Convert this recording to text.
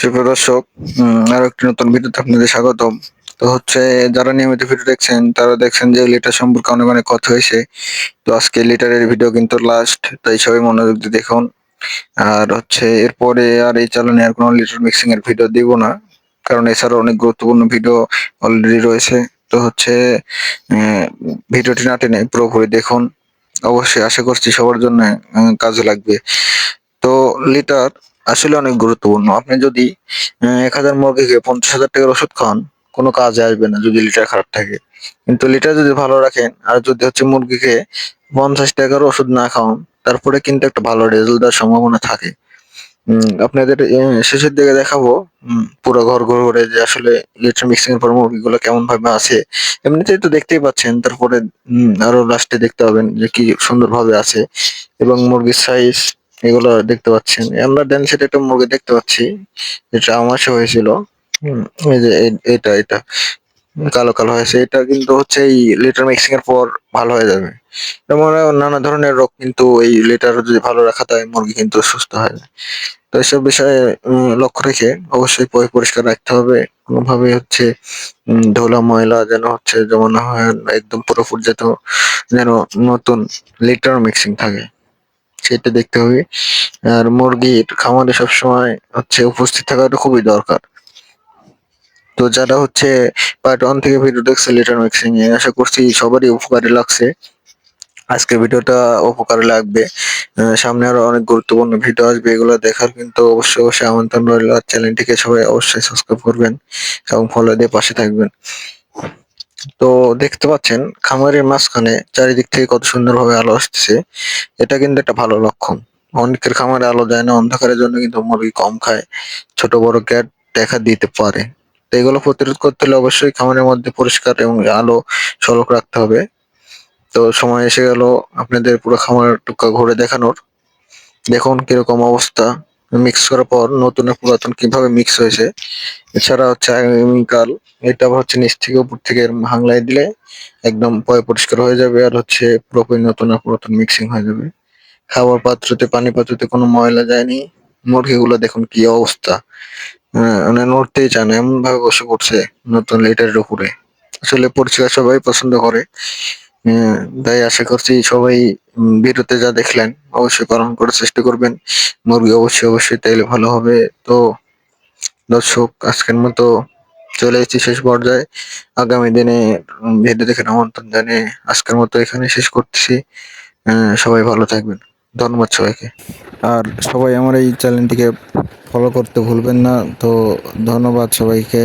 সুপ্রিয় দর্শক, আরো একটি নতুন ভিডিওতে আপনাদের স্বাগতম। তো হচ্ছে, যারা নিয়মিত ভিডিও দেখছেন তারা দেখছেন যে লিটার সম্পর্কে অনেক অনেক কথা হয়েছে। তো আজকে লিটারের ভিডিও কিন্তু লাস্ট, তাই সবাই মনোযোগ দিয়ে দেখুন। আর হচ্ছে এরপরে আর এই চ্যানেলে আর কোনো লিটার মিক্সিং এর ভিডিও দিব না, কারণ এছাড়াও অনেক গুরুত্বপূর্ণ ভিডিও অলরেডি রয়েছে। তো হচ্ছে ভিডিওটি না টেনে পুরোপুরি দেখুন, অবশ্যই আশা করছি সবার জন্য কাজে লাগবে। তো লিটার আসলে অনেক গুরুত্বপূর্ণ। আপনি যদি ১,০০০ মুরগিকে ৫০,০০০ টাকার ওষুধ খান, কোনো কাজে আসবে না যদি লিটার খারাপ থাকে। কিন্তু লিটার যদি ভালো রাখেন, আর যদি হচ্ছে মুরগিকে ৫০ টাকার ওষুধ না খাওয়ান, তারপরে কিন্তু একটা ভালো রেজাল্ট দেওয়ার সম্ভাবনা থাকে। আপনাদের শেষের দিকে দেখাবো পুরো ঘর ঘুরে যে আসলে লিটার মিক্সিং এর পর মুরগিগুলো কেমন ভাবে আছে। এমনিতেই তো দেখতেই পাচ্ছেন, তারপরে আরো লাস্টে দেখতে পাবেন যে কি সুন্দর ভাবে আছে এবং মুরগির সাইজ এগুলো দেখতে পাচ্ছেন। আমরা ডান সাইডে একটা মুরগি দেখতে পাচ্ছি যেটা আমাশা হয়েছিল। হুম, এই যে এটা কালো কালো হয়েছে, এটা কিন্তু হচ্ছে এই লিটার মিক্সিং এর পর ভালো হয়ে যাবে। যেমন নানা ধরনের রোগ কিন্তু এই লিটার যদি ভালো রাখা যায় মুরগি কিন্তু সুস্থ হয়। তো এসব বিষয়ে লক্ষ্য রেখে অবশ্যই পরিষ্কার রাখতে হবে। কোনোভাবে হচ্ছে ধুলা ময়লা যেন হচ্ছে জমা না হয়, একদম পুরোপুরি যেন নতুন লিটার মিক্সিং থাকে সেটা দেখতে হবে। আর মুরগির খামারে সবসময় হচ্ছে উপস্থিত থাকাটা খুবই দরকার। তো যারা হচ্ছে পার্ট 1 থেকে ভিডিও দেখছে লিটার মিক্সিং এ, আশা করছি সবারই উপকারে লাগছে। আজকের ভিডিওটা উপকারে লাগবে। সামনে আরো অনেক গুরুত্বপূর্ণ ভিডিও আসবে, এগুলো দেখার কিন্তু অবশ্যই আমন্ত্রণ রইল। আর চ্যানেলটিকে সবাই অবশ্যই সাবস্ক্রাইব করবেন এবং ফলো দিয়ে পাশে থাকবেন। তো দেখতে পাচ্ছেন খামারের মাঝখানে চারিদিক থেকে কত সুন্দরভাবে আলো আসতেছে। এটা কিন্তু একটা ভালো লক্ষণ। অনেকের খামারে আলো যায় না, অন্ধকারের জন্য কিন্তু মুরগি কম খায়, ছোট বড় গ্যাপ দেখা দিতে পারে। তো এগুলো প্রতিরোধ করতে হলে অবশ্যই খামারের মধ্যে পরিষ্কার এবং আলো সলক রাখতে হবে। তো সময় এসে গেল আপনাদের পুরো খামার টুকা ঘুরে দেখানোর। দেখুন কিরকম অবস্থা, মিক্স করার পর নতুন আর পুরাতন কিভাবে মিক্স হয়েছে। এছাড়া হচ্ছে আগামীকাল এটা আবার হচ্ছে নিচ থেকে উপর থেকে হাংলাই দিলে একদম পরিষ্কার হয়ে যাবে, আর হচ্ছে পুরোপুরি নতুন আর পুরাতন মিক্সিং হয়ে যাবে। খাবার পাত্রতে পানি পাত্রতে কোনো ময়লা যায়নি। মুরগিগুলো দেখুন কি অবস্থা, মানে নড়তেই চায় না, এমন ভাবে বসে পড়ছে নতুন লিটারের উপরে। আসলে পরিষ্কার সবাই পছন্দ করে। তাই আশা করছি সবাই ভিডিওতে যা দেখলেন অবশ্যই পালন করার চেষ্টা করবেন। মুরগি অবশ্যই তাইলে ভালো হবে। তো দর্শক, আজকের মতো চলে এসেছি শেষ পর্যায়ে। আগামী দিনে ভিডিও দেখে আমন্ত্রণ জানিয়ে আজকের মতো এখানে শেষ করতেছি। সবাই ভালো থাকবেন। ধন্যবাদ সবাইকে। আর সবাই আমার এই চ্যানেলটিকে ফলো করতে ভুলবেন না। তো ধন্যবাদ সবাইকে।